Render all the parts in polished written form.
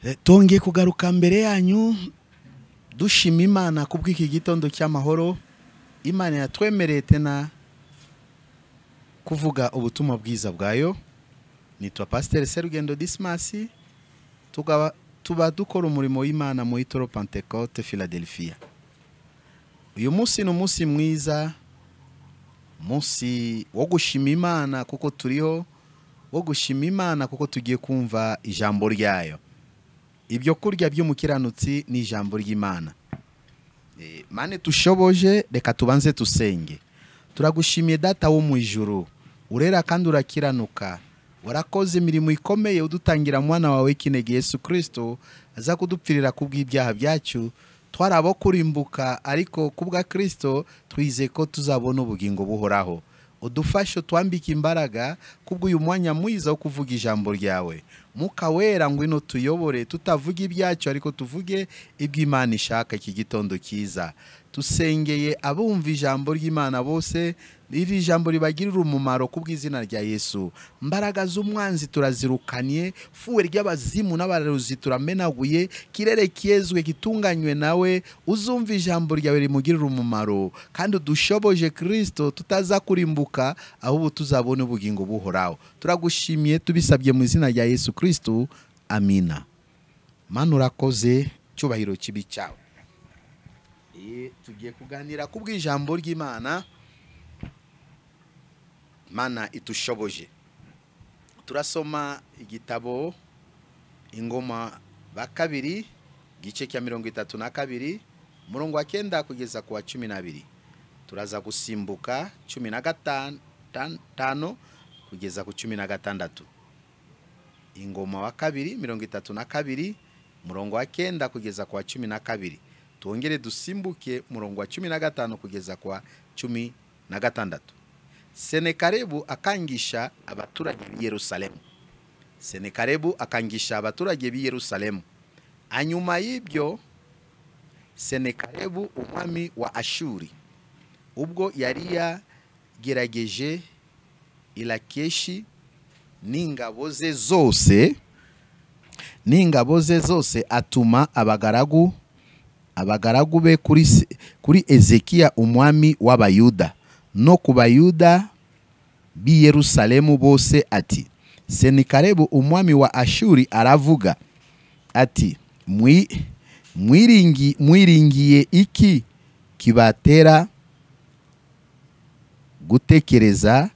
Tongeye kugaruka mbere yanyu dushima Imana kubw'iki gitondo cy'amahoro. Imana yatwemereye tena kuvuga ubutumwa bwiza bwayo. Nitwa Pasteur DISMAS, tuba dukora umurimo w'Imana mu Itorero Pentecote Philadelifia. Uyu munsi ni umunsi mwiza, munsi wo gushima Imana kuko turiho, wo gushima Imana kuko tugiye kumva ijambo ryayo. Ibyo kurya by'umukiranutsi ni ijambo ry'Imana. Mane tushoboje, reka tubanze tusenge. Turagushimiye Data wo mu ijuru, urera kandi urakiranuka. Warakoze imirimo ikomeye udutangira mwana wawe kinege Yesu Kristo aza kudupfirira kubw'ibyaha byacu. Twarabo kurimbuka, ariko kubwa Kristo twize ko tuzabona ubugingo buhoraho. Udufashe twambike imbaraga kubw'uyu mwanya mwiza wo kuvuga ijambo ryawe. Muka wera ngwino tuyobore, tutavuga ibyacu ariko tuvuge iby'Imana ishaka iki gitondo cyiza. Tusengeye abumva ijambo ry'Imana bose, iri jambo ribagirira umumaro kubw'izina rya Yesu. Mbaraga z'umwanzi turazirukanye, fuwe ry'abazimu n'abarozi turamenaguye, kirere kiezwe gitunganywe nawe. Uzumva ijambo ryawe rimugirira umumaro, kandi udushoboje Kristo tutaza kurimbuka, ahubwo tuzabona ubugingo buhoraho. Turagushimiye tubisabye mu izina rya Yesu Kristo, amina. Mana urakoze, cyubahiro kibi cyawe. Tugiye kuganira kubw'ijambo ry'Imana. Mana itushoboje. Turasoma igitabo Ingoma ba kabiri gice cya 32 murongo wa 9 kugeza ku wa 12. Turaza gusimbuka 15 kugeza ku 16. Ingoma wa kabiri 32 murongo wa 9 kugeza ku wa 12. Tuongere dusimbuke murongo wa 15 kugeza ku wa 16. Senekarebu akangisha abaturage b'i Yerusalemu. Senekarebu akangisha abaturage b'i Yerusalemu. Anyuma y'ibyo, Senekarebu umwami wa Ashuri, ubwo yari yagerageje Ilakeshi n'ingabo ze zose, atuma abagaragu be kuri Ezekiya umwami w'Abayuda no ku Bayuda b'i Yerusalemu bose ati, Senekarebu umwami wa Ashuri aravuga ati, mwiringiye iki kibatera gutekereza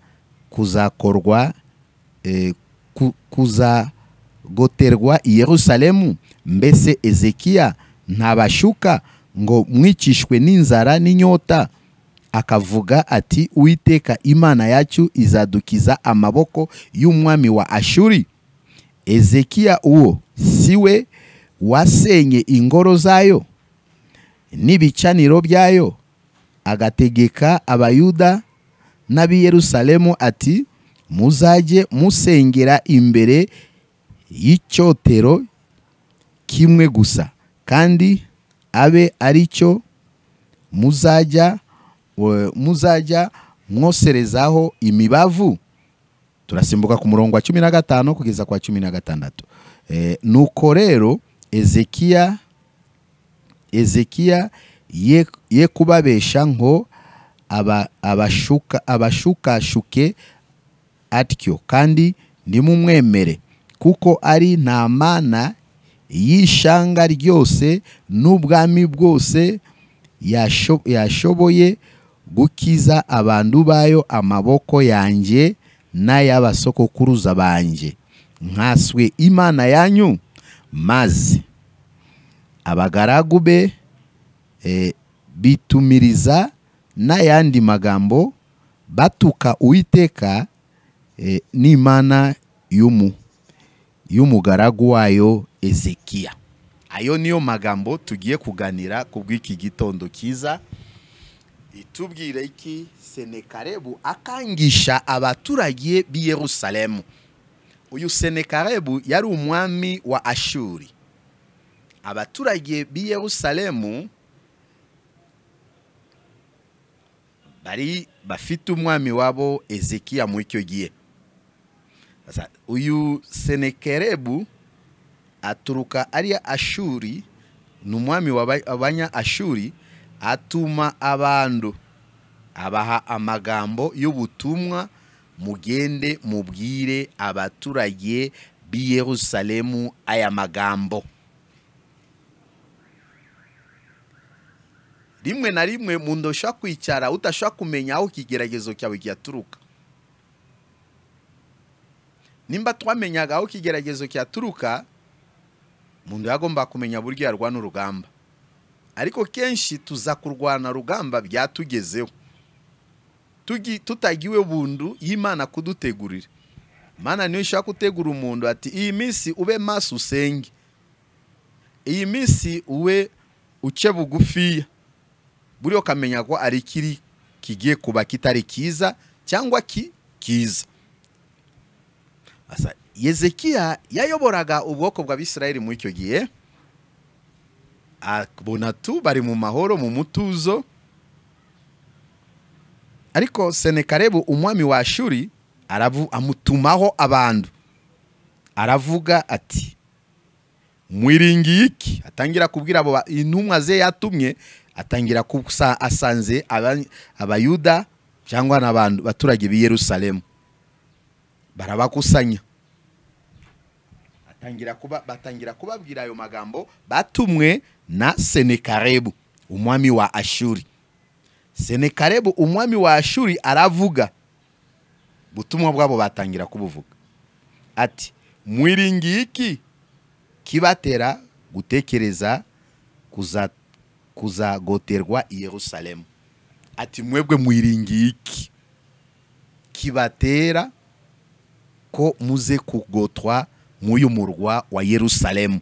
kuzagoterwa i Yerusalemu? Mbese Ezekiya ntabashuka ngo mwicishwe n'inzara n'inyota? Akavuga ati, Uwiteka Imana yacu izadukiza amaboko y'umwami wa Ashuri. Ezekiya uwo siwe wasenye ingoro zayo n'ibicaniro byayo, agategeka Abayuda n'ab'i Yerusalemu ati, muzajye musengera imbere y'icyotero kimwe gusa, kandi abe ari cyo muzajya mwoserezaho imibavu. Turasimbuka ku murongo wa 15 kugeza kwa 16. Nuko rero Ezekiya ye kubabesha ngo abashukashuke atyo, kandi ndimumwemere, kuko ari nta mana y'ishanga ryose n'ubwami bwose yashoboye gukiza abantu bayo amaboko yanjye n'ay'abasokuruza banje. Nkaswe Imana yanyu. Maze abagaragu be bitumiriza n'ayandi magambo, batuka Uwiteka n'Imana y'umugaragu wayo Ezekiya. Ayo niyo magambo tugiye kuganira kubw'iki gitondo cyiza. Itubwire iki? Senekarebu akangisha abaturage b'i Yerusalemu. Uyu Senekarebu yari umwami wa Ashuri. Abaturage b'i Yerusalemu bari bafite umwami wabo Ezekiya mu icyo gihe. Uyu Senekarebu aturuka ari Ashuri, n'umwami w'abanya Ashuri, atuma abantu abaha amagambo y'ubutumwa, mugende mubwire abaturage b'i Yerusalemu aya magambo. Rimwe na rimwe mundu ushaka kwicara utashaka kumenya aho ikigeragezo cyawe cyaturuka. Nimba twamenyaga aho ikigeragezo cyaturuka, mundu yagomba kumenya buryo yarwana urugamba. Ariko kenshi tuza kurwana rugamba byatugezeho, tutagiwe bundu y'Imana kudutegurira. Imana niyo ishaka gutegura umuntu ati iyi minsi ube maso usenge, iyi minsi uwe uce bugufiya, buriyo kamenya ko ari kiri kigiye kuba kitari kiza cyangwa kiza. Asa Yezekiya yayoboraga ubwoko bw'Abisirayeli muri icyo gihe, abona bari mu mahoro mu mutuzo. Ariko Senekarebu umwami wa Ashuri amutumaho abantu, aravuga ati mwiringiye iki? Atangira kubwira abo intumwa ze yatumye, atangira asanze abayuda cyangwa n'abantu baturage b'i Yerusalemu, barabakusanya. Batangira kubabwira ayo magambo batumwe na Senekarebu umwami wa Ashuri. Senekarebu umwami wa Ashuri aravuga, butumwa bwabo batangira kubuvuga ati mwiringiye iki kibatera gutekereza kuzagoterwa i Yerusalemu? Ati mwebwe mwiringiye iki kibatera ko muze kugotwa muyu murwa wa Yerusalemu?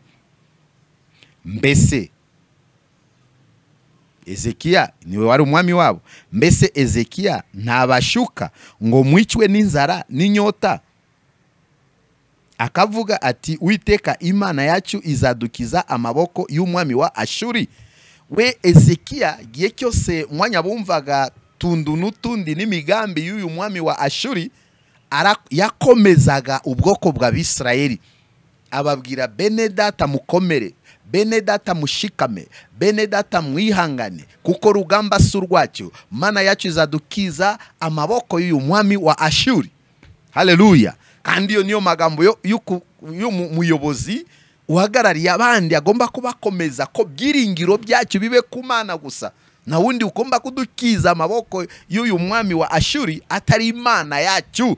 Mbese Ezekiya niwe wari umwami wabo. Mbese Ezekiya ntabashuka ngo mwicwe n'inzara n'inyota? Akavuga ati Uwiteka Imana yacu izadukiza amaboko y'umwami wa Ashuri. We Ezekiya gihe cyose mwanya bumvaga tundu n'utundi n'imigambi y'uyu mwami wa Ashuri, yakomezaga ubwoko bw'Abisirayeli, ababwira bene data mukomere, bene data mushikame, bene data mwihangane, kuko rugamba si urwacu, Mana yacu izadukiza amaboko y'uyu mwami wa Ashuri. Haleluya. Kandi iyo niyo magambo y'umuyobozi uhagarariye abandi agomba kubakomeza ko byiringiro byacu bibe ku Mana gusa, na wundi ugomba kudukiza amaboko y'uyu mwami wa Ashuri atari Imana yacu.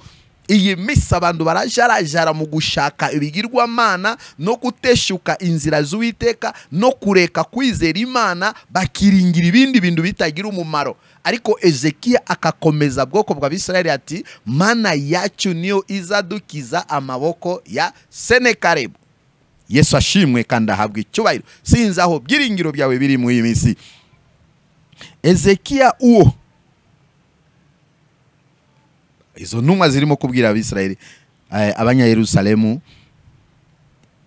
Iyi misi abantu barajarajara mu gushaka ibigirwamana no guteshuka inzira z'Uwiteka no kureka kwizera Imana, bakiringira ibindi bintu bitagira umumaro. Ariko Ezekiya akakomeza bwoko bw'Abisirayeli ati Mana yacu niyo izadukiza amaboko ya Senekarebu. Yesu ashimwe kandi ahabwe icyubahiro. Sinzi aho byiringiro byawe biri mu iyi misi. Ezekiya uwo izo ntumwa zirimo kubwira Abisirayeli abanya Yerusalemu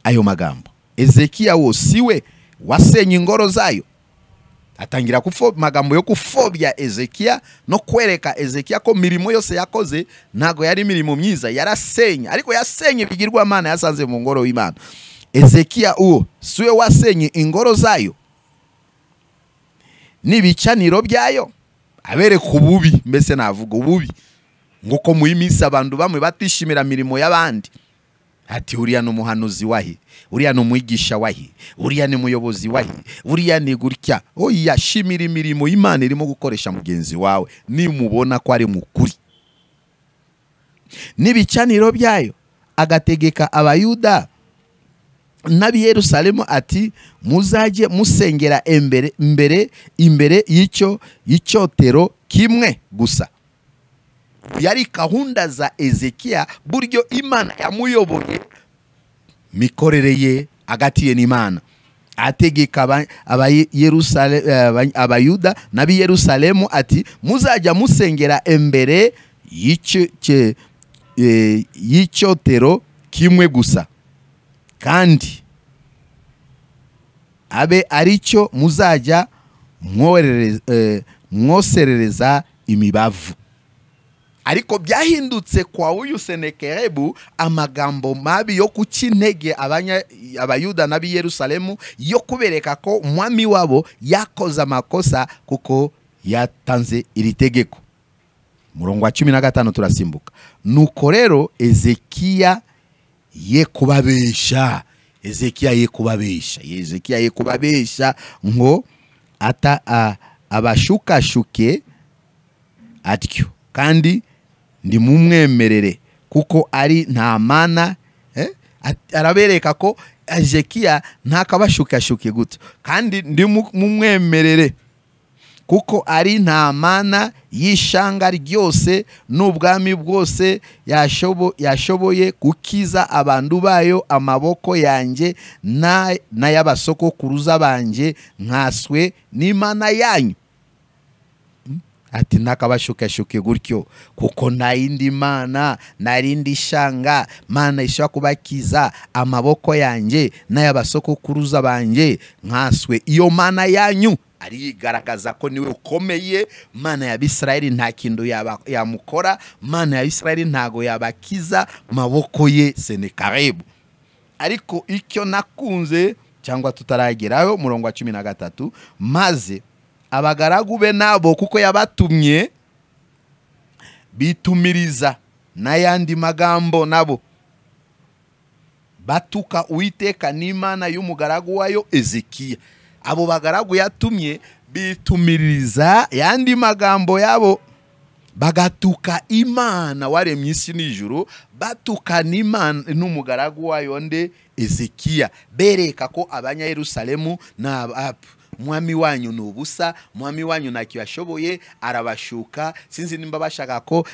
ayo magambo. Ezekiya wo siwe wasenye ingoro zayo. Atangira magambo yo kufobya Ezekiya no kwereka Ezekiya ko mirimo yose yakoze ntago yari mirimo myiza, yarasenye. Ariko yasenye bigirwamana yasanze mu ngoro y'Imana. Ezekiya uwo siwe wasenye ingoro zayo n'ibicaniro byayo, abereka ububi, mbese navuga ububi, nguko mu imisi abantu bamwe batishimira mirimo y'abandi. Ati uriya no muhanuzi wahi, uriya no mwigisha wahi, uriya ni muyobozi wahi, uriya ni gutya. Oya, shimira imirimo Imana irimo gukoresha mugenzi wawe nimubona ko ari mukuri. N'ibicaniro byayo agategeka abayuda n'ab'i Yerusalemu ati muzaje musengera imbere y'icyotero kimwe gusa. Yari gahunda za Ezekiya, buryo Imana yamuyoboye mikorere ye agatiye n'Imana. Ategeka abayuda n'ab'i Yerusalemu ati muzajya musengera imbere y'icyotero kimwe gusa, kandi abe aricyo muzajya mwoserereza imibavu. ariko byahindutse kwa uyu Senakeribu amagambo mabi yo kucintege abayuda n'ab'i Yerusalemu yo kubereka ko umwami wabo yakoze amakosa kuko yatanze iri tegeko. Murongo wa 15 turasimbuka. Nuko rero Ezekiya ye kubabesha. Ezekiya ye kubabesha ngo abashukashuke atyo kandi ndi mumwemerere kuko ari nta mana. Arabereka ko Ezekiya ntakabashukashuke gutyo kandi ndi mumwemerere kuko ari nta mana y'ishanga ryose n'ubwami bwose yashoboye gukiza abantu bayo amaboko yanjye n'ay'abasokuruza banje nkaswe n'Imana yanyu. Ati ntakabashukashuke gutyo kuko nta yindi mana narindi shanga mana ishobora kubakiza amaboko yanjye n'ay'abasokuruza banje nkaswe iyo mana yanyu. Arigaragaza ko niwe ukomeye, mana ya Bisirayeli nta kintu yamukora, mana ya Bisirayeli ntago yabakiza maboko ye Senakeribu. Ariko icyo nakunze cyangwa tutaragerayo murongo wa 13, maze abagaragu be nabo kuko yabatumye bitumiriza n'ayandi magambo nabo batuka Uwiteka n'Imana y'umugaragu wayo Ezekiya. Abo bagaragu yatumye bitumiriza yandi magambo yabo bagatuka Imana waremye isi n'ijuru, batuka n'Imana n'umugaragu wayo nde Ezekiya, bereka ko abanya Yerusalemu na mwami wanyu nubusa, mwami wanyu ntacyo yashoboye, arabashuka. Sinzi nimba bashaka ko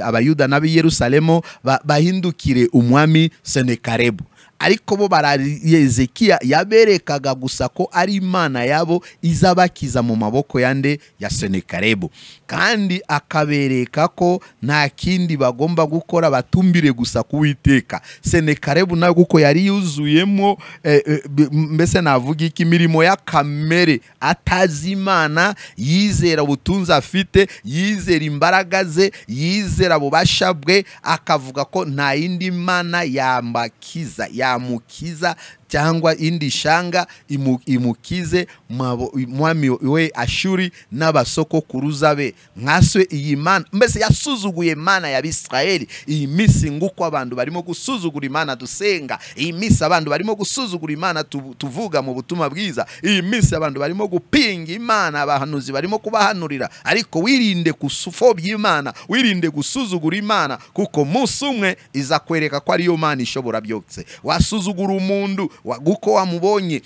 abayuda n'ab'i Yerusalemu bahindukire umwami Senakeribu, ariko bo Ezekiya yaberekaga gusa ko ari Imana yabo izabakiza mu maboko yande ya Senakeribu, kandi akabereka ko nta kindi bagomba gukora, batumbire gusa kuwiteka. Senakeribu nawe kuko yari yuzuyemo mbese navuga iki imirimo ya kamere, atazi Imana, yizera ubutunzi afite, yizera imbaraga ze, yizera ububasha bwe, akavuga ko nta yindi Mana yambakiza yamukiza cyangwa indi shanga imukize mwami we Ashuri n'abasokuruza be nkaswe iyi Mana. Mbese yasuzuguye Mana ya Bisirayeli. Iyi misi nguko abantu barimo gusuzugura Imana dusenga, iyi misi abantu barimo gusuzugura Imana tuvuga mu butumwa bwiza, iyi misi abantu barimo gupinga Imana, abahanuzi barimo kubahanurira. Ariko wirinde gusufobya Imana, wirinde gusuzugura Imana, kuko munsi umwe iza kwereka ko ariyo Mana ishobora byose. Wasuzugura umuntu guko wamubonye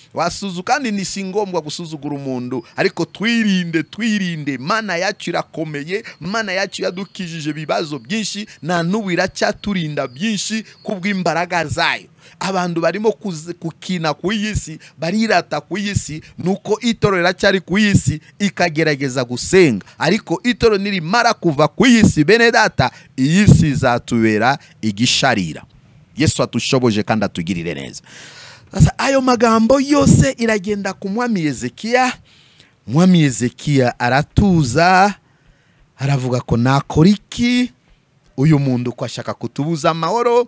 kandi ni singombwa gusuzugura umuntu, ariko twirinde Mana yacu irakomeye, Mana yacu yadukijije bibazo byinshi na n'ubu iracyaturinda byinshi kubw'imbaraga zayo. Abantu barimo kukina ku isi, barirata ku isi, nuko Itorero iracyari ku isi ikagerageza gusenga, ariko Itorero nirimara kuva ku isi bene data, iyi si izatubera igisharira. Yesu atushoboje kandi atugirire neza. Sasa ayo magambo yose iragenda ku mwami Ezekiya. Mwami Ezekiya aratuza, aravuga ko nakora iki, uyu muntu ko ashaka kutubuza amahoro,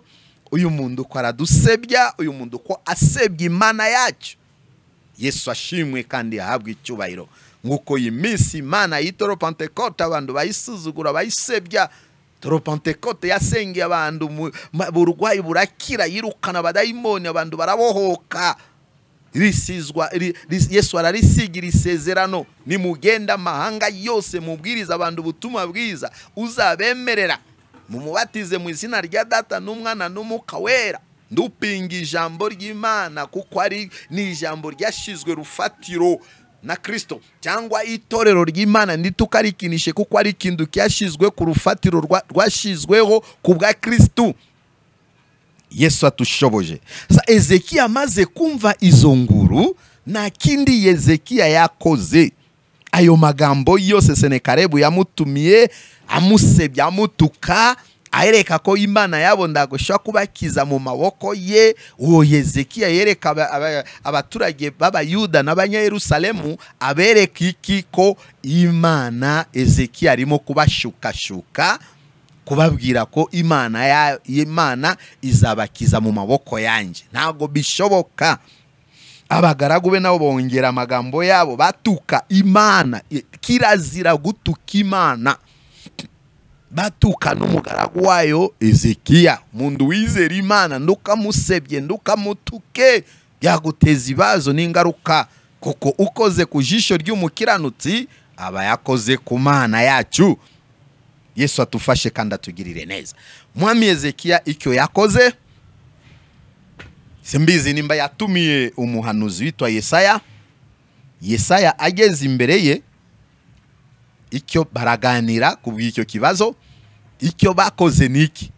uyu muntu ko aradusebya, uyu muntu ko asebya Imana yacu. Yesu ashimwe kandi ahabwe icyubahiro. Nguko iyi minsi Imana y'Itoro Pentecote abantu bayisuzugura, bayisebya. Toro Pentecote yasengeye abantu burwayi burakira, yirukana abadayimoni, abantu barabohoka. Yesu ararisigira isezerano, nimugenda amahanga yose mubwiriza abantu ubutumwa bwiza, uzabemerera mumubatize mu izina rya Data n'Umwana n'Umwuka Wera. Ndupinga ijambo ry'Imana kuko ari ni ijambo ryashizwe rufatiro na Kristo, cyangwa Itorero ry'Imana nditukarikinishe kuko ari ikintu cyashizwe ku rufatiro rwashizweho ku bwa Kristo. Yesu atushoboje. Sa Ezekiya amaze kumva izo nguru, nta kindi Ezekiya yakoze. Ayo magambo yose Senakeribu yamutumiye, amusebya, amutuka, ayereka ko Imana yabo ndagoshobora kubakiza mu maboko ye. Uwo Hezekiya yereka abaturage b'Abayuda n'Abanyayerusalemu, abereka iki? Ko Imana, Hezekiya arimo kubashukashuka, kubabwira ko Imana izabakiza mu maboko yanjye. Ntago bishoboka. Abagaragu be nabo bongera amagambo yabo, batuka Imana. Kirazira gutuka Imana. Batuka n'umugaragu wayo Hezekiya. Mundu wizera Imana ndukamusebye, ndukamutuke, byaguteza ibibazo n'ingaruka. Kuko ukoze ku jisho ry'umukiranutsi aba yakoze ku Mana yacu. Yesu atufashe kandi atugirire neza. Mwami Hezekiya icyo yakoze, simbizi nimba yatumiye umuhanuzi witwa Yesaya. Yesaya ageze imbere ye, icyo baraganira kubw'icyo kibazo. Icyo bakoze niki?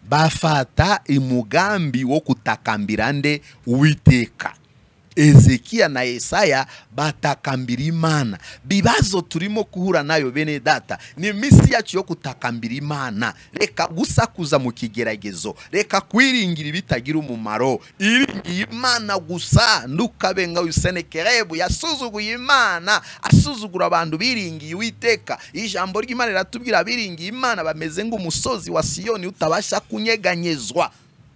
Bafata umugambi wo kutakambira nde? Uwiteka. Hezekiya na Yesaya batakambira Imana. Bibazo turimo kuhura nayo bene data, ni misi yacu yo kutakambira Imana. Reka gusakuza mu kigeragezo, reka kwiringira bitagira umumaro. Iringiye Imana gusa. Ndukabe nka Senakeribu yasuzuguye Imana, asuzugura abantu biringiye Uwiteka. Ijambo ry'Imana riratubwira biringiye Imana bameze nk'umusozi wa Siyoni utabasha kunyeganyezwa.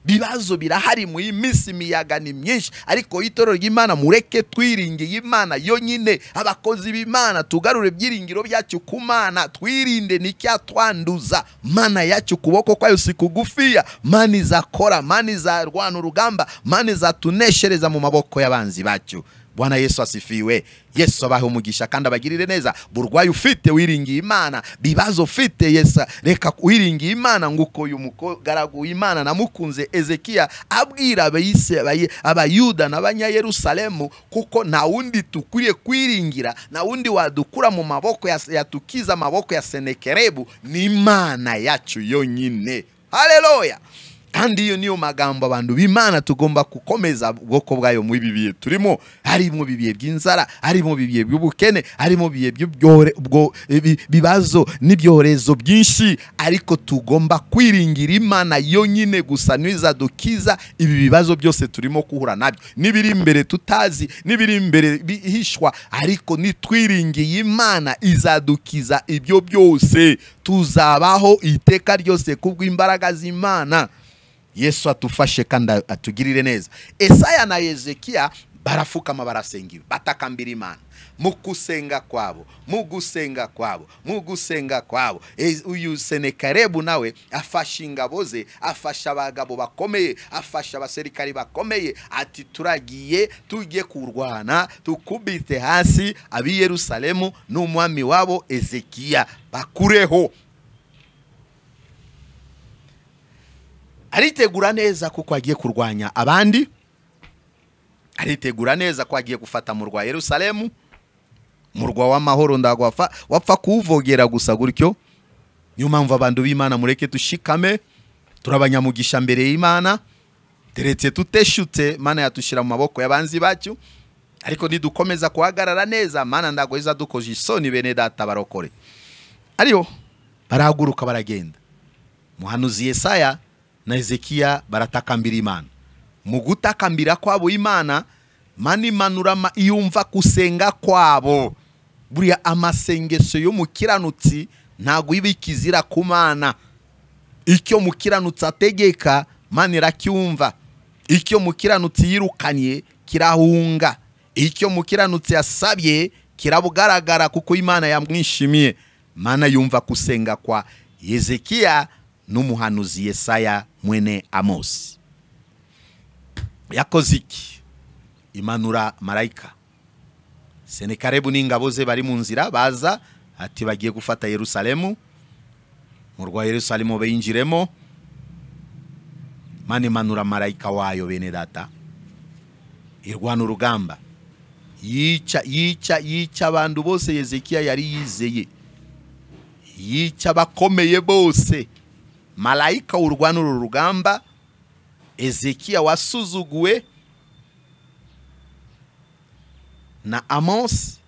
Bibazo birahari mu imisi, miyaga ni myinshi, ariko Itorero ry'Imana mureke twiringiye Imana yonyine. Abakozi b'Imana tugarure byiringiro byacu ku Mana, twirinde n'icyatwanduza. Mana yacu kuboko kwayo si kugufiya. Mana izakora, Mana izarwana urugamba, Mana izatuneshereza mu maboko y'abanzi bacu. Bwana Yesu asifiwe. Yesu abahe umugisha kandi abagirire neza. Burwayi ufite wiringiye Imana, bibazo ufite Yesu reka wiringiye Imana, nguko uyu mugaragu w'Imana namukunze Hezekiya abwira Abayuda n'Abanyayerusalemu, kuko nta wundi tukwiye kwiringira, na wundi wadukura mu maboko yatukiza amaboko ya Senakeribu, ni Imana yacu yonyine. Haleluya. Kandi iyo niyo magambo abantu b'Imana tugomba gukomeza ubwoko bwayo mu bibiye turimo. Harimo bibiye by'inzara, harimo bibiye by'ubukene, harimo bibiye bibazo n'ibyorezo byinshi, ariko tugomba kwiringira Imana yonyine gusa nizadukiza ibi bibazo byose turimo kuhura nabyo. Nibiri imbere tutazi, nibiri imbere bihishwa, ariko nitwiringiye Imana izadukiza ibyo byose. Tuzabaho iteka ryose kubw'imbaraga z'Imana. Yesu atufashe kandi atugirire neza. Yesaya na Hezekiya barafukama barasenga, batakambira Imana. Mu gusenga kwabo, uyu Senakeribu nawe afasha ingabo ze, afasha abagabo bakomeye, afasha abaserikari bakomeye, ati turagiye tujye kurwana, tukubite hasi abi Yerusalemu n'umwami wabo Hezekiya bakureho. Aritegura neza kuko agiye kurwanya abandi, aritegura neza ko agiye gufata murwa Yerusalemu, murwa w'amahoro. Ndagwafa wapfa kuvogera gusa gutyo. Niyo mpamvu abantu b'Imana mureke dushikame, turabanyamugisha mbere y'Imana, teretse tuteshutse Mana yatushira mu maboko y'abanzi bacu. Ariko nidukomeza kuhagarara neza, Mana ndagoza dukoje isoni bene data barokore. Ariyo barahaguruka baragenda. Muhanuzi Yesaya na Hezekiya baratakambira Imana. Mu gutakambira kwabo Imana, Mana imanura iyumva kusenga kwabo. Buriya amasengesho yo mukiranutsi ntago ibikizira ku Mana. Icyo mukiranutsi ategeka Mana iracyumva. Icyo mukiranutsi yirukanye kirahunga. Icyo mukiranutsi yasabye kirabugaragara kuko Imana yamwishimiye. Mana yumva kusenga kwa Hezekiya n'umuhanuzi Yesaya mwene Amosi. Yakoze iki? Imanura marayika. Senakeribu n'ingabo ze bari mu nzira baza, ati bagiye gufata Yerusalemu. Murwa Yerusalemu bayinjiremo. Mana imanura marayika wayo bene data, irwana urugamba, yica abantu bose Hezekiya yari yizeye, yica bakomeye bose. Marayika urwana urugamba, Hezekiya wasuzuguwe na Amosi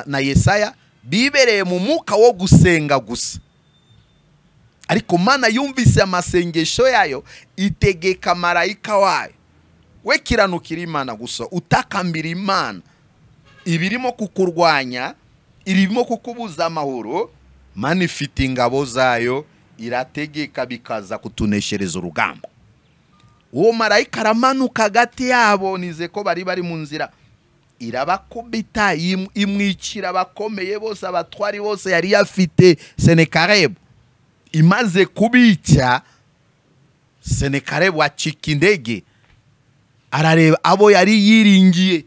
na Yesaya bibereye mu muka wo gusenga gusa. ariko Mana yumvise amasengesho yayo itegeka marayika wayo, we kiranukira Imana gusa, utakambira Imana ibirimo kukurwanya, irimo kukubuza amahoro, Mana ifite ingabo zayo irategeka bikaza kutuneshereza urugamba. Uwo marayika aramanuka hagati yabo, nize ko bari mu nzira, irabakubita imwicira abakomeye bose, abatwari bose yari yafite. Senekeribu imaze kubica, Senekeribu acika indege, arareba abo yari yiringiye,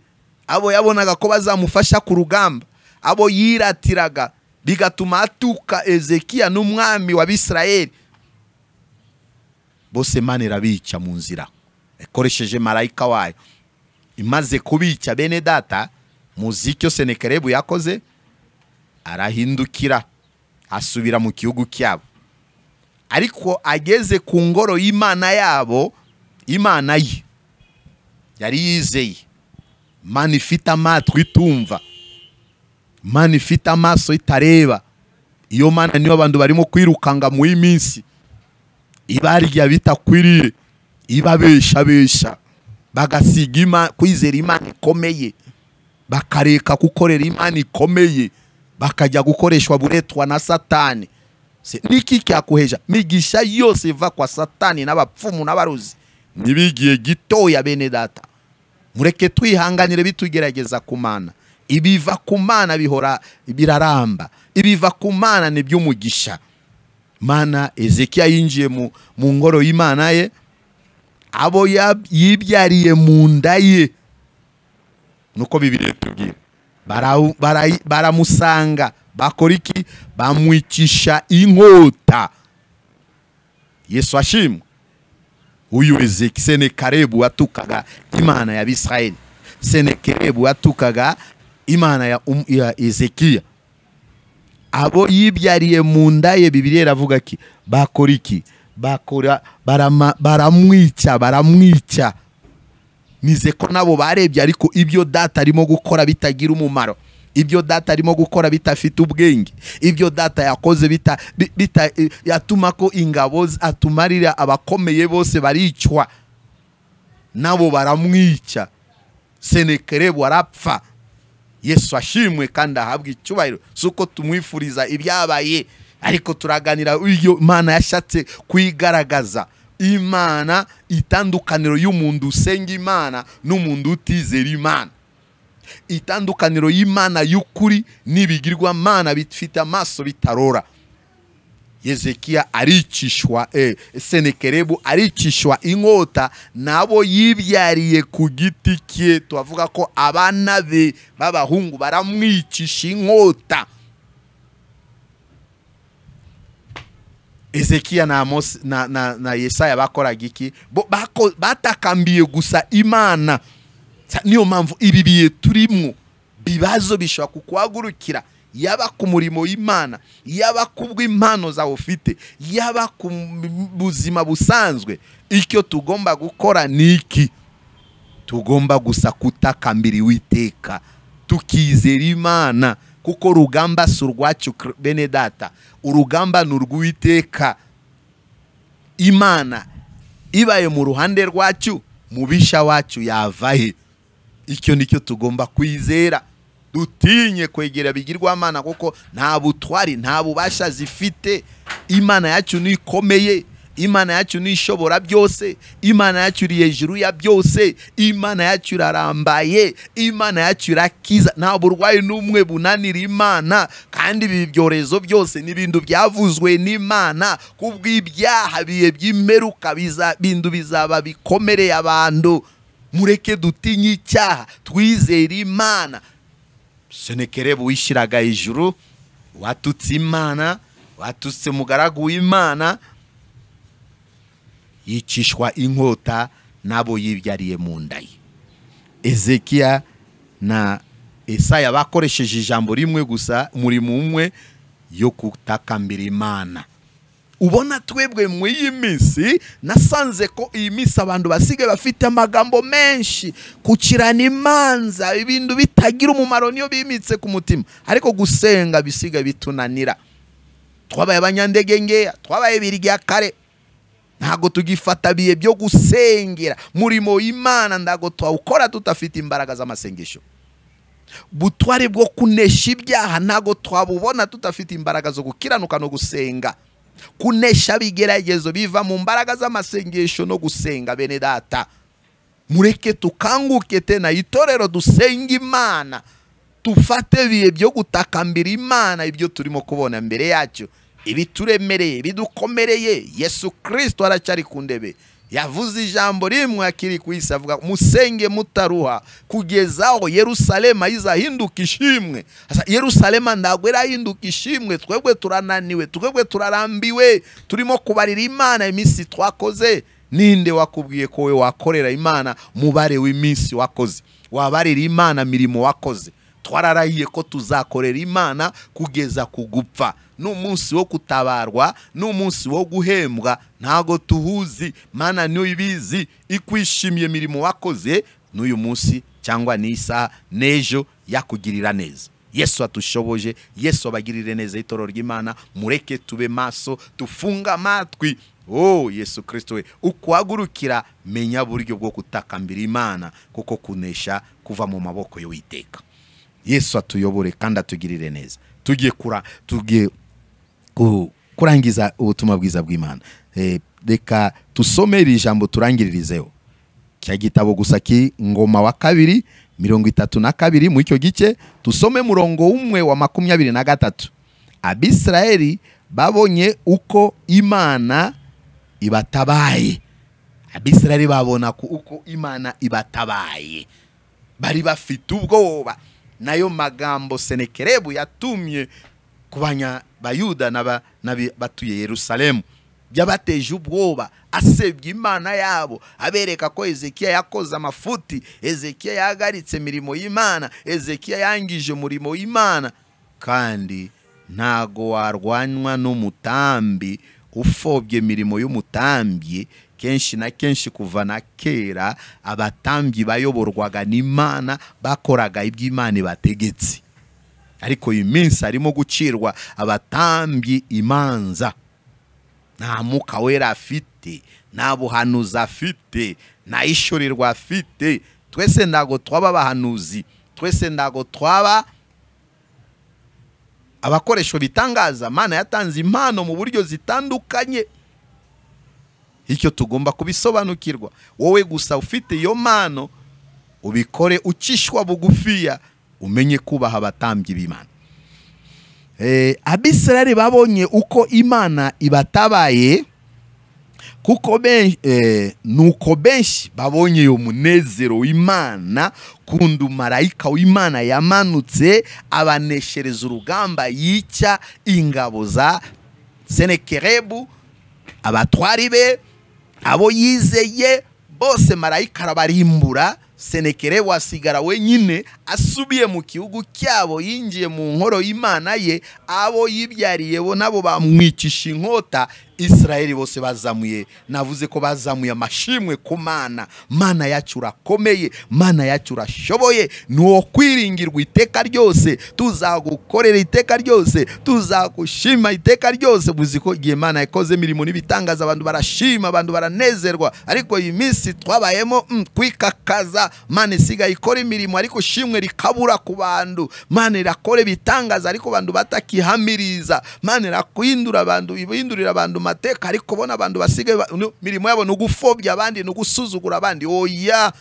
abo yabonaga ko bazamufasha ku rugamba, abo yiratiraga, bigatuma atuka Ezekiya n'umwami wa Bisirayeli. Bose Imana irabica mu nzira ikoresheje marayika wayo. Imaze kubica bene data, muzicyo Senekeribu yakoze, arahindukira asubira mu gihugu cyabo. Ariko ageze ku ngoro y'Imana yabo, Imana ye yari yizeye, Imana ifite amatwi itumva, Imana ifite amaso itareba. Iyo Mana niyo abantu barimo kwirukanga mu iminsi, ibarya bitakwiriye, ibabesha bagasiga kwizera Imana ikomeye, bakareka gukorera Imana ikomeye, bakajya gukoreshwa buretwa na Satani. Niki cyakuheja? Migisha yose iva kwa Satani n'abapfumu n'abaruzi nibigiye gitoya. Bene data, mureke twihanganire bitugerageza ku Mana. Ibiva ku Mana bihora biraramba, ibiva ku Mana ni by'umugisha. Mana Ezekiya yinjiye mu ngoro y'Imana ye, abo yibyariye mu nda ye, nuko Bibiliya tubwira, baramusanga, bakora iki? Bamwicisha inkota. Yesu ashimwe. Uyu Senekeribu watukaga Imana ya Bisirayeli, Senekeribu watukaga Imana ya Ezekiya, abo yibyariye mu nda ye, Bibiliya iravuga ki? Bakora iki? Baramwica. Nize ko nabo barebye, ariko ibyo data arimo gukora bitagira umumaro, ibyo data arimo gukora bitafite ubwenge, ibyo data yakoze yatuma ko ingabo atumarira abakomeye bose baricwa, nabo baramwica. Senekeribu arapfa. Yesu ashimwe kandi ahabwa icyubahiro. Suko tumwifuriza ibyabaye, ariko turaganira iyo Imana yashatse kwigaragaza. Imana itandukaniro y'umuntu usenga Imana n'umuntu utizera Imana, itandukaniro y'Imana y'ukuri n'ibigirwa Mana bifite amaso bitarora. Ezekiya aricishwa, Senekeribu aricishwa inkota nabo yibyariye ku giti cye. Tuvuga ko abana be b'abahungu baramwicisha inkota. Ezekiya na Yesaya bakoraga iki? Batakambiye gusa Imana. Niyo mpamvu ibi biye turimo bibazo bishobora kukwagurukira, yaba ku murimo w'Imana, yaba kubw'impano zawe ufite, yaba ku buzima busanzwe. Icyo tugomba gukora niki? Tugomba gusa kutakambira Uwiteka, tukizera Imana, kuko urugamba si urwacu bene data, urugamba ni urw'Uwiteka. Imana ibaye mu ruhande rwacu, mubisha wacu yavahe. Icyo nicyo tugomba kwizera. Dutinye kwegera bigirwamana, kuko nta butwari nta bubasha zifite. Imana yacu ni ikomeye, Imana yacu ni ishobora byose, Imana yacu iri hejuru ya byose, Imana yacu irarambaye, Imana yacu irakiza. Nta burwayi n'umwe bunanira Imana, kandi ibi byorezo byose n'ibintu byavuzwe n'Imana. Kubw'ibyaha biye by'imperuka bindu bizaba bikomereye abantu. Mureke dutinye icyaha, twizere Imana. Senekeribu wishiraga hejuru, watutse Imana, watutse mugaragu w'Imana, yicishwa inkota nabo yibyariye mu nda ye. Ezekiya na Yesaya bakoresheje ijambo rimwe gusa, umurimo umwe, yo kutakambira Imana. Ubona twebwe mu iyi minsi, nasanze ko iyi minsi abantu basigaye bafite amagambo menshi, kukirana imanza, ibintu bitagira umumaro niyo bimitse ku mutima, ariko gusenga bisigaye bitunanira. twabaye abanyandege ngeya, twabaye birya kare, ntago tugifata biye byo gusengera. Umurimo w'Imana ndago twawukora tutafite imbaraga z'amasengesho. Butware bwo kunesha ibyaha ntago twabubona tutafite imbaraga zo gukiranuka no gusenga. Kunesha bigeragezo biva mu mbaraga z'amasengesho no gusenga. Bene data, mureke tukanguke tena itorero dusenga Imana, tufate biye byo gutakambira Imana ibyo turimo kubona mbere yacu, ibituremereye, bidukomereye. Yesu Kristo aracyari ku ndebe. Yavuze ijambo rimwe akiri ku isi, avuga musenge mutaruha kugezaho Yerusalema izahinduka ishimwe. Yerusalema ndago irahinduka ishimwe. Twebwe turananiwe, twebwe turarambiwe, turimo kubarira Imana iminsi twakoze. Ninde wakubwiye ko we wakorera Imana mubare w'iminsi wakoze? Wabarira Imana mirimo wakoze? Twararahiye ko tuzakorera Imana kugeza kugupfa. N'umunsi wo kutabarwa, n'umunsi wo guhembwa ntago tuhuzi. Mana niyo ibizi ikwishimiye mirimo wakoze n'uyu munsi cyangwa nisa nejo yakugirira neza. Yesu atushoboje, Yesu abagirire neza itorero ry'Imana. Mureke tube maso, tufunga amatwi. Oh Yesu Kristo we, ukwagurukira menya buryo bwo kutakambira Imana, kuko kunesha kuva mu maboko y'Uwiteka. Yesu atuyobore kandi atugirire neza. Tugiye kurangiza ubutumwa bwiza bw'Imana. Reka tusome iri jambo turangiririzeho. Cya gitabo gusa ki Ngoma wa 2:32 mu icyo gice tusome murongo umwe wa 23. Abisirayeli babonye uko Imana ibatabaye. Abisirayeli babona uko Imana ibatabaye, bari bafite ubwoba. Nayo magambo Senikerebu yatumye kubanya Bayuda batuye Yerusalemu, byabateje ubwoba. Asebye Imana yabo, abereka ko Ezekiya yakoze amafuti, Ezekiya yagaritse mirimo y'Imana, Ezekiya yangije umurimo w'Imana. Kandi ntago warwanywa n'umutambi ufobye mirimo y'umutambi. Kenshi na kenshi kuva na kera abatambyi bayoborwaga n'Imana, bakoraga iby'Imana bategetse. Ariko uyu minsi arimo gucirwa abatambyi imanza. Nta mwuka wera afite, nta buhanuzi afite, nta ishurirwa afite. Twese ndago twaba abahanuzi, twese ndago twaba abakoresho bitangaza. Mana yatanze impano mu buryo zitandukanye. Icyo tugomba kubisobanukirwa. Wowe gusa ufite iyo mpano, ubikore ucishwa bugufiya, umenye kubaha abatambyi b'Imana. Abisirayeli babonye uko Imana ibatabaye, kuko nuko benshi babonye yo munezero w'Imana, kundi marayika w'Imana yamanutse abaneshereza urugamba, yica ingabo za Senikerebu, abatwari be, abo yizeye bose marayika arabarimbura. Senikerebu asigara wenyine, asubiye mu gihugu cyabo, yinjiye mu nkoro y'Imana ye. Abo yibyariye bo nabo bamwicisha inkota. Israeli bose bazamuye, navuze ko bazamuye amashimwe ku Mana. Mana yacu urakomeye, Mana yacu urashoboye, nuwo kwiringirwa iteka ryose. Tuzagukorera iteka ryose, tuzagushima iteka ryose. Muziko igihe Mana yakoze mirimo n'ibitangaza, abantu barashima, abantu baranezerwa. Ariko iyi minsi twabayemo kwikakaza. Mana isigaye ikora imirimo ariko shimwe rikabura ku bantu. Mana irakora ibitangaza ariko abantu batakihamiriza. Mana irakwindura abantu, ibindurira abantu mateka, ariko bona abantu basigaye mirimo yabo nugufobya abandi, nugusuzugura abandi. Oya,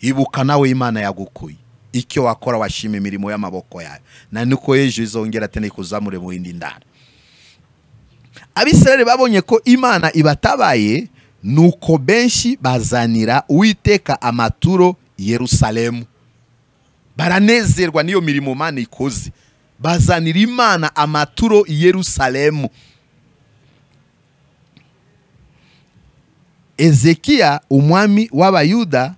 ibuka nawe Imana yagukuye, icyo wakora washima imirimo y'amaboko yawe, na nuko ejo izongera tene kuzamure mu yindi ndara. Abisirayeli babonye ko Imana ibatabaye, nuko benshi bazanira Uwiteka amaturo Yerusalemu. Baranezerwa niyo mirimo Imana ikoze, bazanira Imana amaturo Yerusalemu. Ezekiya umwami w'Abayuda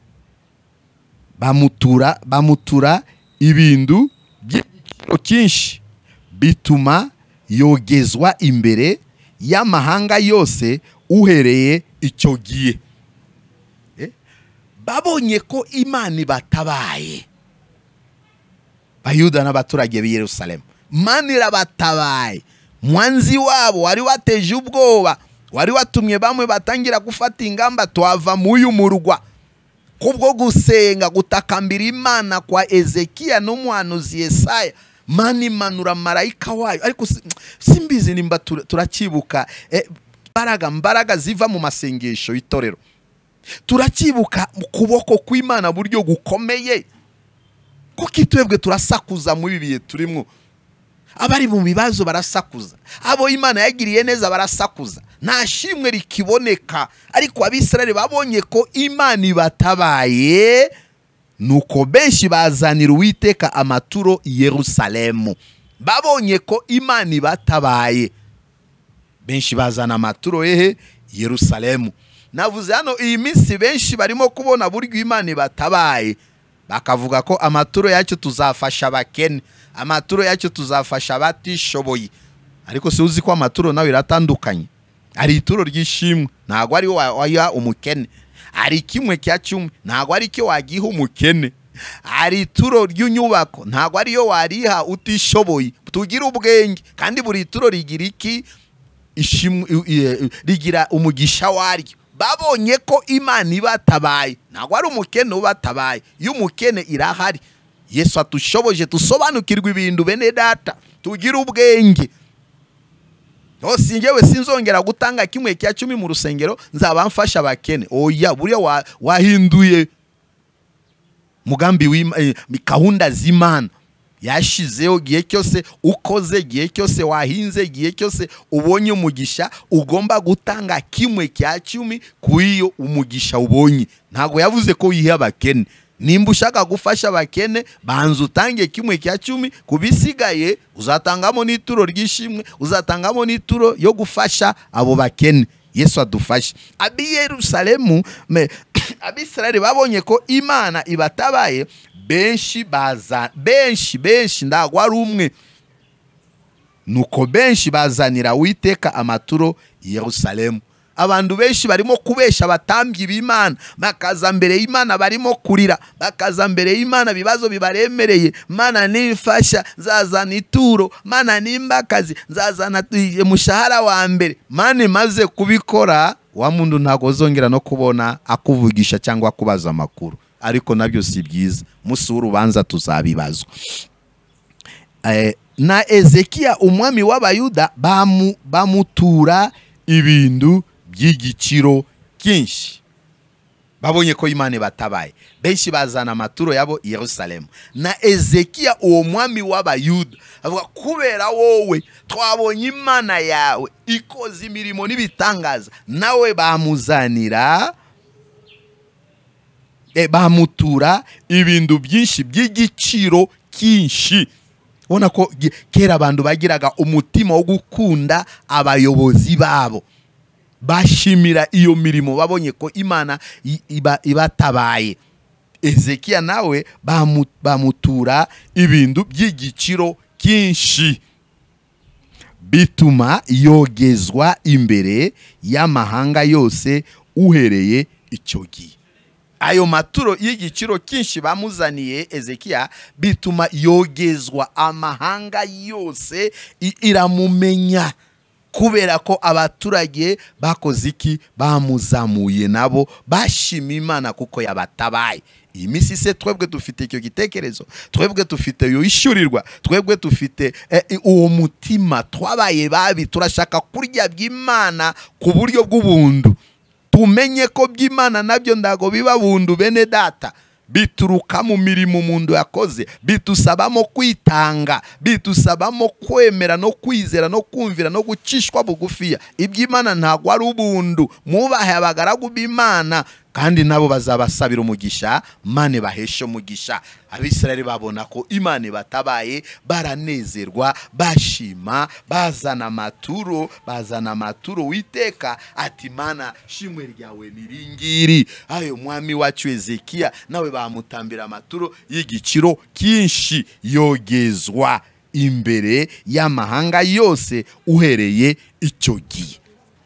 bamutura ibintu by'igiciro cyinshi, bituma yogezwa imbere y'amahanga yose uhereye icyo gihe. Babonye ko Imana ibatabaye, Bayuda n'abaturage b'i Yerusalemu. Imana irabatabaye. Mwanzi wabo wari wateje ubwoba, wari watumye bamwe batangira gufata ingamba, twava mu uyu murwa kubwo gusenga gutakambira Imana kwa Ezekiya n'umuhanuzi Yesaya. Imana imanura marayika wayo. Ariko simbizi nimba turakibuka mbaraga ziva mu masengesho y'Itorero. Turakibuka mu kuboko kw'Imana buryo gukomeye. Kuko twebwe turasakuza muri biye turimo. Abari mu bibazo barasakuza, abo Imana yagiriye neza barasakuza, nta shimwe rikiboneka. Ariko Abisirayeli babonye ko Imana ibatabaye, nuko benshi bazanira Uwiteka amaturo i Yerusalemu. Babonye ko Imana ibatabaye, benshi bazana amaturo Yerusalemu. Navuze hano Iyimitsi benshi barimo kubona buryo Imana ibatabaye, bakavuga ko amaturo yacu tuzafasha abakene, amaturo yacu tuzafasha abatishoboye. Ariko si uzi ko amaturo nawe iratandukanye. Ari ituro ry'ishimwe, ntago ari waya umukene. Ari kimwe cya 10, ntago ari cyo wagiha umukene. Ari ituro ry'unyubako, ntago ari yo wariha utishoboye. Tugira ubwenge, kandi buri ituro rigira iki? Rigira umugisha waryo. Babonye ko Imana ibatabaye, ntago ari umukene ubatabaye. Iyo umukene irahari. Yesu atushoboje tusobanukirwa ibintu bene data, tugira ubwenge. Hose ngewe sinzongera gutanga kimwe cya 10 mu rusengero, nzaba mfasha abakene. Oya, buriya wahinduye mugambi gahunda z'Imana yashizeho. Gihe cyose ukoze, gihe cyose wahinze, gihe cyose ubonye umugisha, ugomba gutanga kimwe cya 10 kuiyo umugisha ubonye. Ntago yavuze ko yiha abakene. Nimba ushaka gufasha abakene, banza utange kimwe cya 10, kubisigaye uzatangamo n'ituro ry'ishimwe, uzatangamo n'ituro yo gufasha abo bakene. Yesu adufashe. Abi Yerusalemu, Abisirayeli babonye ko Imana ibatabaye, benshi ndago ari umwe. Nuko benshi bazanira Uwiteka amaturo i Yerusalemu. Abantu benshi barimo kubesha abatambyi b'Imana, bakaza mbere y'Imana barimo kurira, bakaza mbere y'Imana bibazo bibaremereye. Mana nifasha nzazana ituro, Mana nimbakazi nzazana umushahara wa mbere. Mana imaze kubikora, wa muntu ntago zongera no kubona akuvugisha cyangwa kubaza amakuru. Ariko nabyo si byiza, musi w'urubanza tuzabibazwa. Na Ezekiya umwami w'Abayuda bamutura ibintu by'igiciro cyinshi. Babonye ko Imana ibatabaye, benshi bazana amaturo yabo i Yerusalemu. Na Ezekiya uwo mwami w'Abayuda avuga, kubera wowe twabonye Imana yawe ikoze imirimo n'ibitangaza, nawe bamuzanira bamutura ibintu byinshi by'igiciro cyinshi. Ubona ko kera abantu bagiraga umutima wo gukunda abayobozi babo, bashimira iyo mirimo, babonye ko Imana ibatabaye. Ezekiya nawe bamutura ibintu by'igiciro cyinshi, bituma yogezwa imbere y'amahanga yose uhereye icyo gihe. Ayo maturo y'igiciro cyinshi bamuzaniye Ezekiya bituma yogezwa amahanga yose iramumenya, kubera ko abaturage bakoze iki? Bamuzamuye, nabo bashima Imana kuko yabatabaye. Iyi misi se twebwe dufite icyo gitekerezo, twebwe dufite yo ishurirwa, twebwe dufite uwo mutima, twabaye babi, turashaka kurya by'Imana ku buryo bw'ubuntu. Tumenye ko by'Imana nabyo ndago biba bundu bene data, bituruka mu mirimo umuntu yakoze, bitusabamo kwitanga, bitusabamo kwemera no kwizera no kumvira no gucishwa bugufiya. Iby'Imana ntago ari ubundu. Mubahe abagaragu b'Imana, kandi nabo bazabasabira umugisha, Mane baheshe umugisha. Abisirayeli babona ko Imana ibatabaye, baranezerwa, bashima, bazana amaturo Uwiteka ati, Mana shimwe ryawe niringiri. Ayo mwami wacu Ezekiya nawe bamutambira amaturo y'igiciro cyinshi, yogezwa imbere y'amahanga yose uhereye icyo gihe.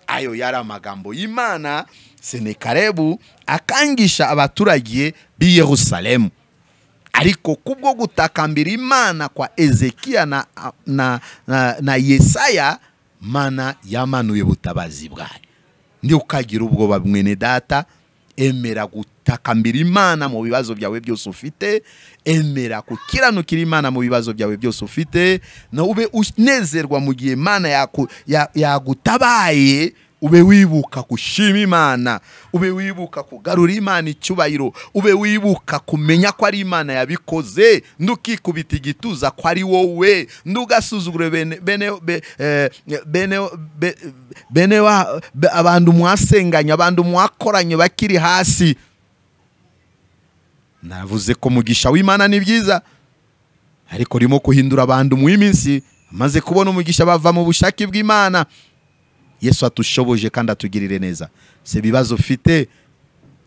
Ayo yari amagambo y'Imana Senekarebu akangisha abaturage b'i Yerusalemu. ariko kubwo gutakambira Imana kwa Ezekiya na Yesaya, Mana yamanuye butabazi bwayo. Ndi ukagira ubwoba mwene data, emera gutakambira Imana mu bibazo byawe byose ufite, emera kukiranukira Imana mu bibazo byawe byose ufite, na ube unezerwa mu gihe Imana yagutabaye. Ube wibuka kushima Imana, ube wibuka kugarura Imana icyubahiro, ube wibuka kumenya ko ari Imana yabikoze, ndukikubita igituza ko ari wowe, ndugasuzugure bene abantu mwasenganye, abantu mwakoranye bakiri hasi. Navuze ko mugisha w'Imana ni byiza, ariko rimo kuhindura abantu mu iminsi, maze kubona umugisha bava mu bushake bw'Imana. Yesu atushoboje kandi atugirire neza. Se bibazo ufite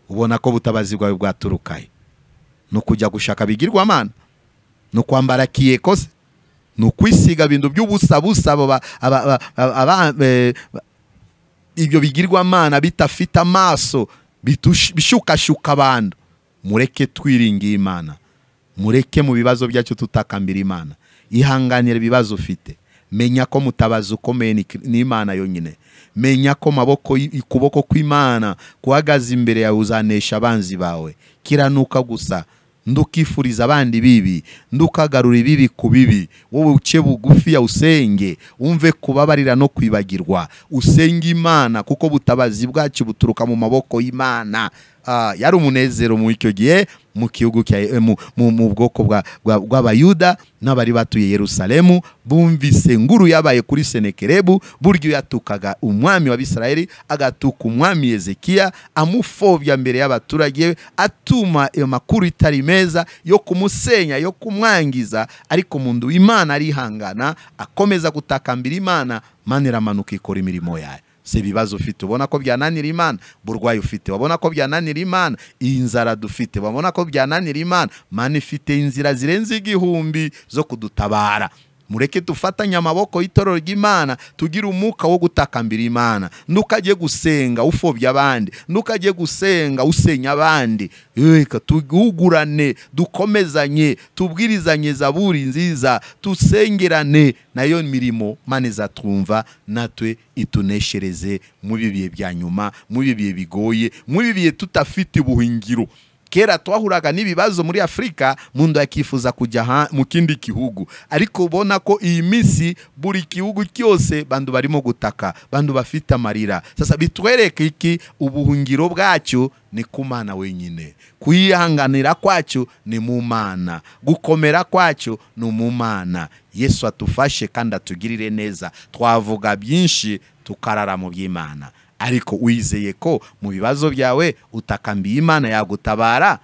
ubona ko butabazi bwawe bwaturukaye, no kujya gushaka bigirwamana, no kwambara kiyekose, no kwisiga bintu by'ubusabusa ibyo bigirwamana bitafite amaso, bishukashuka abantu. Mureke twiringire Imana, mureke mu bibazo byacu tutakambira Imana. Ihanganire ibibazo ufite, menya ko mutabazi ukomeye ni Imana yonyine. Menya ko ukuboko kw'Imana kuhagaze imbere yawe uzanesha abanzi bawe. Kiranuka gusa, ndukifuriza abandi bibi, ndukagarura ibibi ku bibi. Wowe uce bugufi ya usenge, umve kubabarira no kwibagirwa. Usenge Imana kuko butabazi bwacu buturuka mu maboko y'Imana. Yari umunezero mu icyo gihe mu gihugu mu bwoko bw'Abayuda n'abari batuye Yerusalemu, bumvise nguru yabaye kuri Senekerebu, buryo yatukaga umwami wa Bisirayeli, agatuka umwami Ezekiya, amufobya mbere y'abaturage, atuma amakuru itari meza yo kumusenya, yo kumwangiza. Ariko mundu w'Imana arihangana, akomeza gutakambira Imana, Imana iramanuka ikora imirimo yayo. Se bibazo ufite ubona ko byananira Imana, burwayi ufite wabona ko byananira Imana, inzara dufite wabona ko byananira Imana, Imana ifite inzira zirenze igihumbi zo kudutabara. Mureke tufatanye amaboko y'Itorero ry'Imana, tugira umuka wo gutakambira Imana. Ntukajye gusenga ufobya abandi, ntukajye gusenga usenya abandi. Reka tugugurane, dukomezanye, tubwirizanye zaburi nziza, tusengerane, nayo mirimo Imana izatwumva, natwe ituneshereze mu bibiye bya nyuma, mu bibiye bigoye, mu bibiye tutafite ubuhingiro. Kera twahuraga n'ibibazo muri Afrika, mundu yakifuza kujya mu kindi gihugu, ariko ubona ko iyi minsi buri gihugu cyose bandu barimo gutaka, bandu bafite amarira. Sasa bitwereke iki? Ubuhungiro bwacu ni ku Mana wenyine, kuyihanganira kwacu ni mu Mana, gukomera kwacu ni mu Mana. Yesu atufashe kandi atugirire neza. Twavuga byinshi tukarara mu by'Imana, ariko wizeye ko mu bibazo byawe utakambiye Imana yagutabara.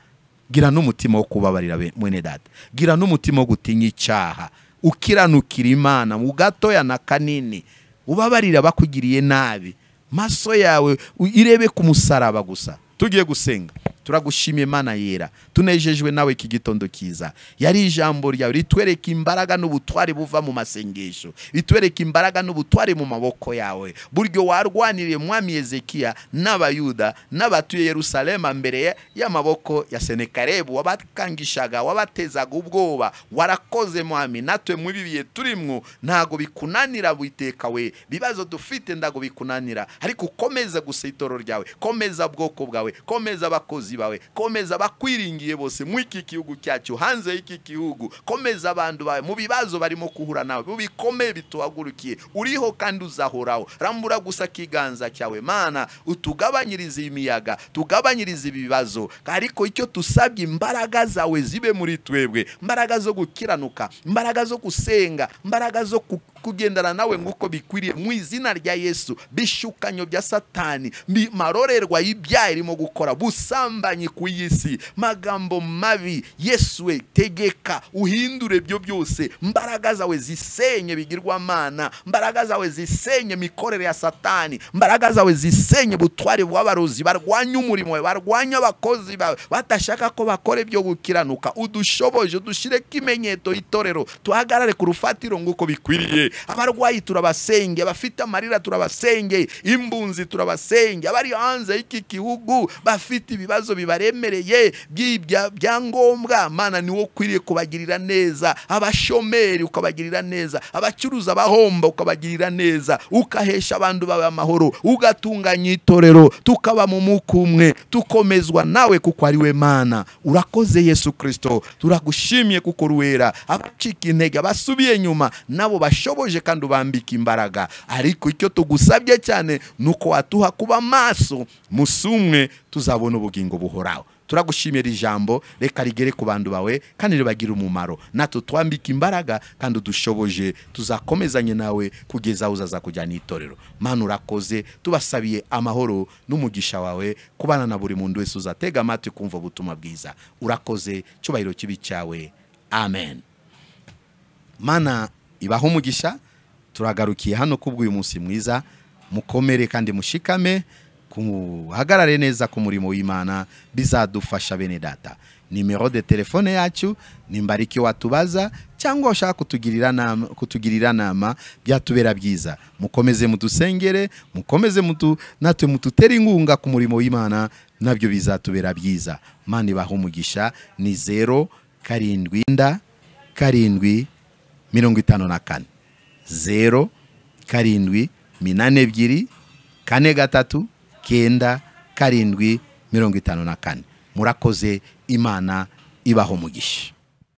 Gira n'umutima wo kubabarira mwene data, gira n'umutima wo gutinya icyaha, ukiranukira Imana mu gatoya na kanini, ubabarira bakugiriye nabi. Maso yawe irebe ku musaraba gusa. Tugiye gusenga, turagushimye Imana yera, tunejejwe nawe iki gitondo kiza. Yari ijambo ryawe ritwereka imbaraga n'ubutware buva mu masengesho, ritwereka imbaraga n'ubutware mu maboko yawe. Buryo warwaniriye mwami Ezekiya n'Abayuda n'abatuye Yerusalemu mbere y'amaboko ya Senekerebu, wabakangishaga, wabatezaga ubwoba. Warakoze mwami, natwe mu bibiye turimwo ntago bikunanira witeka we. Bibazo dufite ndago bikunanira, ariko ukomeza gusa Itorero ryawe, komeza bwoko bwawe, komeza abakozi bawe, komeza bakwiringiye bose mu iki gihugu cyacu, hanze y'iki gihugu. Komeza abantu bawe mu bibazo barimo kuhura nawe, bikomeye bituhagurukiye. Uriho kandi uzahoraho. Rambura gusa kiganza cyawe Mana, utugabanyirize imiyaga, tugabanyirize ibibazo. Ariko icyo tusabye, imbaraga zawe zibe muri twebwe, imbaraga zo gukiranuka, imbaraga zo gusenga, imbaraga zo kugendana nawe nguko bikwiriye mu izina rya Yesu. Bishukanyo bya Satani, marorerwa y'ibyaha irimo gukora, busambanyi ku isi, magambo mabi, Yesu we tegeka uhindure byo byose. Imbaraga zawe zisenye bigirwamana, imbaraga zawe zisenye mikorere ya Satani, imbaraga zawe zisenye butware bw'abarozi barwanya umurimo we, barwanya abakozi bawe batashaka ko bakore byo gukiranuka. Udushoboje, udushire kimenyetso Itorero, tuhagarare ku rufatiro nguko bikwiriye. Abarwayi turabasenge, abafite amarira turabasenge, imbunzi turabasenge, abari hanze y'iki gihugu bafite ibibazo ibibazo bibaremereye byangombwa, Mana ni wo kwiriye kubagirira neza. Abashomeri ukabagirira neza, abacuruza bahomba ukabagirira neza, ukahesha abantu bawe amahoro, ugatunganya itorero, tukaba mu mukumwe, tukomezwa nawe kuko ari we Mana. Urakoze Yesu Kristo, turagushimye kuko ruwera. Abacika intege, abasubiye nyuma, nabo bashoboje kandi ubambika imbaraga. Ariko icyo tugusabye cyane nuko watuha kuba maso, musumwe tuzabona ubugingo buhoraho. Turagushimira ijambo, reka rigere ku bantu bawe kandi ribagira umumaro. Natwe twambika imbaraga kandi udushoboje, tuzakomezanye nawe kugeza aho uzaza kujyana itorero. Mana urakoze, tubasabiye amahoro n'umugisha wawe kubana na buri muntu wese uzatega amatwi kumva ubutumwa bwiza. Urakoze, cyubahiro kibi cyawe. Amen. Mana ibaho umugisha. Turagarukiye hano kubw'uyu munsi mwiza. Mukomere kandi mushikame, kuhagarare neza ku murimo w'Imana, bizadufasha bene data. Nimero de telefone yacu nimbariki watubaza cyangwa ushaka kutugirira nama, byatubera byiza. Mukomeze mudusengere, mukomeze natwe mututere inkunga ku murimo w'Imana, nabyo bizatubera byiza. Mana ibaho umugisha. Ni 0 7 54 0 7 82 4 3 9 7 54. Murakoze. Imana ibaho umugisha.